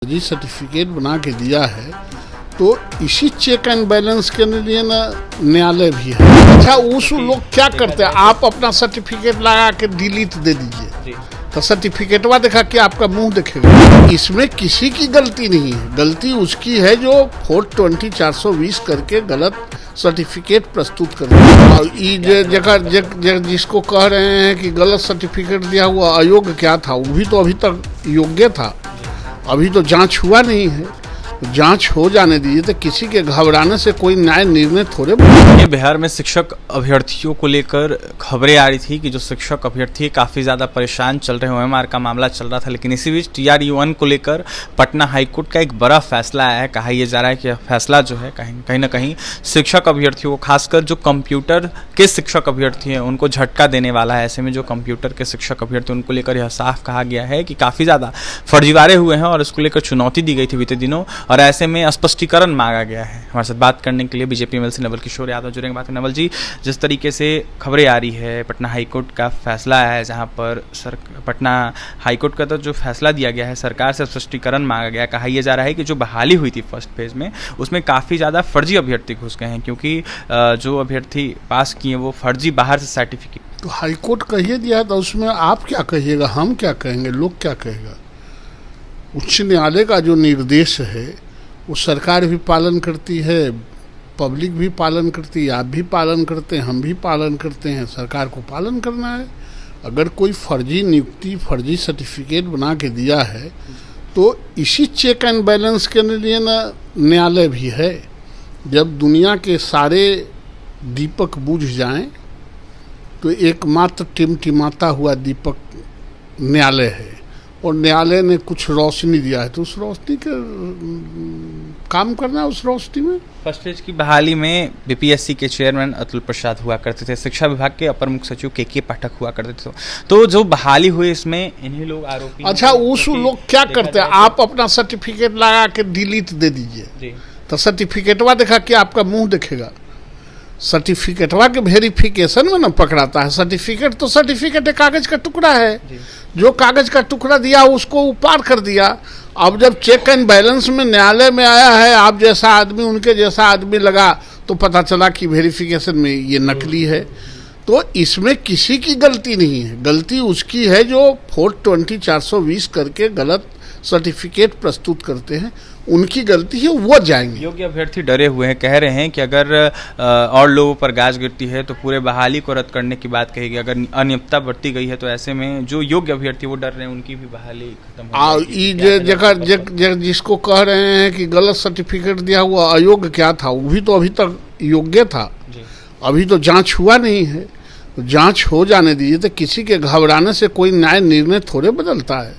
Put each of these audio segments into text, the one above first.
फर्जी सर्टिफिकेट बना के दिया है तो इसी चेक एंड बैलेंस के लिए ना न्यायालय भी है। अच्छा उस लोग क्या करते हैं, आप अपना सर्टिफिकेट लगा के डिलीट दे दीजिए तो सर्टिफिकेटवा देखा कि आपका मुंह देखेगा। इसमें किसी की गलती नहीं है, गलती उसकी है जो 420 करके गलत सर्टिफिकेट प्रस्तुत कर और ये जगह जिसको कह रहे हैं कि गलत सर्टिफिकेट दिया हुआ अयोग्य क्या था, वो भी तो अभी तक योग्य था। अभी तो जांच हुआ नहीं है, जांच हो जाने दीजिए तो किसी के घबराने से कोई न्याय निर्णय थोड़े। बिहार में शिक्षक अभ्यर्थियों को लेकर खबरें आ रही थी कि जो शिक्षक अभ्यर्थी काफ़ी ज़्यादा परेशान चल रहे हैं, OMR का मामला चल रहा था, लेकिन इसी बीच TRU-1 को लेकर पटना हाईकोर्ट का एक बड़ा फैसला आया है। कहा यह जा रहा है कि फैसला जो है कहीं ना कहीं शिक्षक अभ्यर्थियों को, खासकर जो कंप्यूटर के शिक्षक अभ्यर्थी हैं उनको झटका देने वाला है। ऐसे में जो कंप्यूटर के शिक्षक अभ्यर्थी उनको लेकर यह साफ कहा गया है कि काफ़ी ज़्यादा फर्जीवाड़े हुए हैं और इसको लेकर चुनौती दी गई थी बीते दिनों, और ऐसे में स्पष्टीकरण मांगा गया है। हमारे साथ बात करने के लिए बीजेपी MLC नवल किशोर यादव जुड़ेंगे। बात नवल जी, जिस तरीके से खबरें आ रही है, पटना हाईकोर्ट का फैसला आया है जहां पर पटना हाईकोर्ट का तो जो फैसला दिया गया है, सरकार से स्पष्टीकरण मांगा गया। कहा यह जा रहा है कि जो बहाली हुई थी फर्स्ट फेज में, उसमें काफ़ी ज़्यादा फर्जी अभ्यर्थी घुस गए हैं, क्योंकि जो अभ्यर्थी पास किए वो फर्जी बाहर से सर्टिफिकेट। तो हाईकोर्ट कहिए दिया तो उसमें आप क्या कहिएगा, हम क्या कहेंगे, लोग क्या कहेगा। उच्च न्यायालय का जो निर्देश है वो सरकार भी पालन करती है, पब्लिक भी पालन करती है, आप भी पालन करते हैं, हम भी पालन करते हैं। सरकार को पालन करना है। अगर कोई फर्जी नियुक्ति, फर्जी सर्टिफिकेट बना के दिया है तो इसी चेक एंड बैलेंस के लिए ना न्यायालय भी है। जब दुनिया के सारे दीपक बुझ जाएं तो एकमात्र टिमटिमाता हुआ दीपक न्यायालय है, और न्यायालय ने कुछ रोशनी दिया है तो उस रोशनी के काम करना है। उस रोशनी में फर्स्ट फेज की बहाली में BPSC के चेयरमैन अतुल प्रसाद हुआ करते थे, शिक्षा विभाग के अपर मुख्य सचिव KK पाठक हुआ करते थे। तो जो बहाली हुई इसमें इन्हीं लोग आरोपी। अच्छा उस लोग क्या करते हैं, आप अपना सर्टिफिकेट लगा के डिलीट दे दीजिए तो सर्टिफिकेटवा देखा कि आपका मुंह देखेगा। सर्टिफिकेटवा के वेरिफिकेशन में ना पकड़ाता है। सर्टिफिकेट तो सर्टिफिकेट है, कागज का टुकड़ा है, जो कागज का टुकड़ा दिया उसको ऊपर कर दिया। अब जब चेक एंड बैलेंस में न्यायालय में आया है, आप जैसा आदमी, उनके जैसा आदमी लगा तो पता चला कि वेरिफिकेशन में ये नकली है। तो इसमें किसी की गलती नहीं है, गलती उसकी है जो 420 करके गलत सर्टिफिकेट प्रस्तुत करते हैं, उनकी गलती है, वो जाएंगे। योग्य अभ्यर्थी डरे हुए हैं, कह रहे हैं कि अगर और लोगों पर गाज गिरती है तो पूरे बहाली को रद्द करने की बात कहेगी। अगर अनियमितता बरती गई है तो ऐसे में जो योग्य अभ्यर्थी वो डर रहे हैं उनकी भी बहाली खत्म हो जगह जिसको कह रहे हैं कि गलत सर्टिफिकेट दिया हुआ अयोग्य क्या था, वो भी तो अभी तक योग्य था। अभी तो जांच हुआ नहीं है, तो जांच हो जाने दीजिए तो किसी के घबराने से कोई न्याय निर्णय थोड़े बदलता है।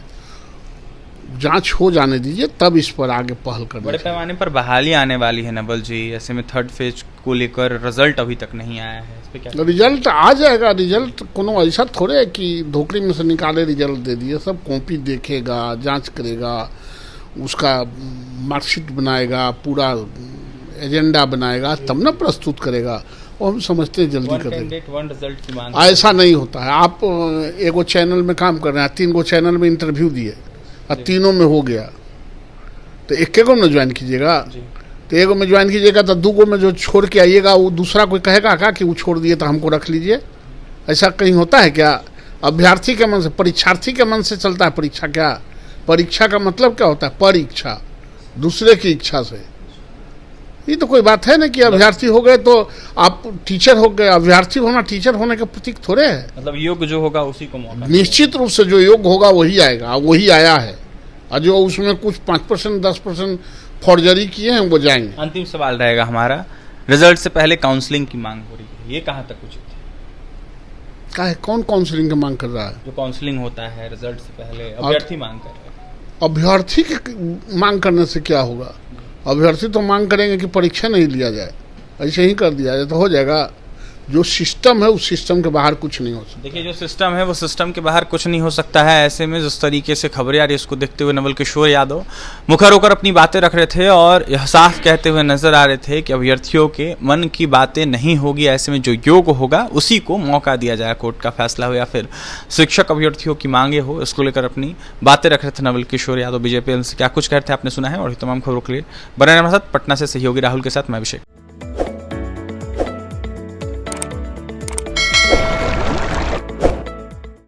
जांच हो जाने दीजिए तब इस पर आगे पहल करना। बड़े पैमाने पर बहाली आने वाली है नवल जी, ऐसे में थर्ड फेज को लेकर रिजल्ट अभी तक नहीं आया है, इस पे क्या? रिजल्ट आ जाएगा। रिजल्ट कोनो ऐसा थोड़े है कि धोखड़ी में से निकाले रिजल्ट दे दिए। सब कॉपी देखेगा, जांच करेगा, उसका मार्कशीट बनाएगा, पूरा एजेंडा बनाएगा, तब न प्रस्तुत करेगा। और हम समझते हैं जल्दी करेगा। ऐसा नहीं होता है। आप एगो चैनल में काम कर रहे हैं, 3 गो चैनल में इंटरव्यू दिए और तीनों में हो गया तो एक गो में ज्वाइन कीजिएगा। तो एगो में ज्वाइन कीजिएगा तो 2 गो में जो छोड़ के आइएगा वो दूसरा कोई कहेगा क्या कि वो छोड़ दिए तो हमको रख लीजिए। ऐसा कहीं होता है क्या? अभ्यर्थी के मन से, परीक्षार्थी के मन से चलता है परीक्षा। क्या परीक्षा का मतलब क्या होता है? परीक्षा, दूसरे की इच्छा से। ये तो कोई बात है ना कि अभ्यर्थी हो गए तो आप टीचर हो गए। अभ्यर्थी होना टीचर होने का प्रतीक थोड़े है। मतलब योग्य जो होगा उसी को मौका। निश्चित रूप से जो योग्य होगा वही आएगा, वही आया है। और जो उसमें कुछ 5% 10% फॉर्जरी किए हैं वो जाएंगे। अंतिम सवाल रहेगा हमारा, रिजल्ट से पहले काउंसलिंग की मांग हो रही है, ये कहाँ तक उचित है? क्या है, कौन काउंसलिंग की मांग कर रहा है? जो काउंसलिंग होता है रिजल्ट से पहले, अभ्यर्थी मांग कर रहे हैं। अभ्यर्थी की मांग करने से क्या होगा? अभ्यर्थी तो मांग करेंगे कि परीक्षा नहीं लिया जाए, ऐसे ही कर दिया जाए तो हो जाएगा। जो सिस्टम है उस सिस्टम के बाहर कुछ नहीं हो सकता। देखिए, जो सिस्टम है वो सिस्टम के बाहर कुछ नहीं हो सकता है। ऐसे में जिस तरीके से खबरें आ रही है उसको देखते हुए नवल किशोर यादव मुखर होकर अपनी बातें रख रहे थे और यह साफ कहते हुए नजर आ रहे थे कि अभ्यर्थियों के मन की बातें नहीं होगी। ऐसे में जो योग्य होगा उसी को मौका दिया जाए, कोर्ट का फैसला हो या फिर शिक्षक अभ्यर्थियों की मांगे हो, इसको लेकर अपनी बातें रख रहे थे नवल किशोर यादव। बीजेपी से क्या कुछ कहते हैं आपने सुना है, और तमाम खबरों के लिए बने रहना। पटना से सहयोगी राहुल के साथ मैं अभिषेक।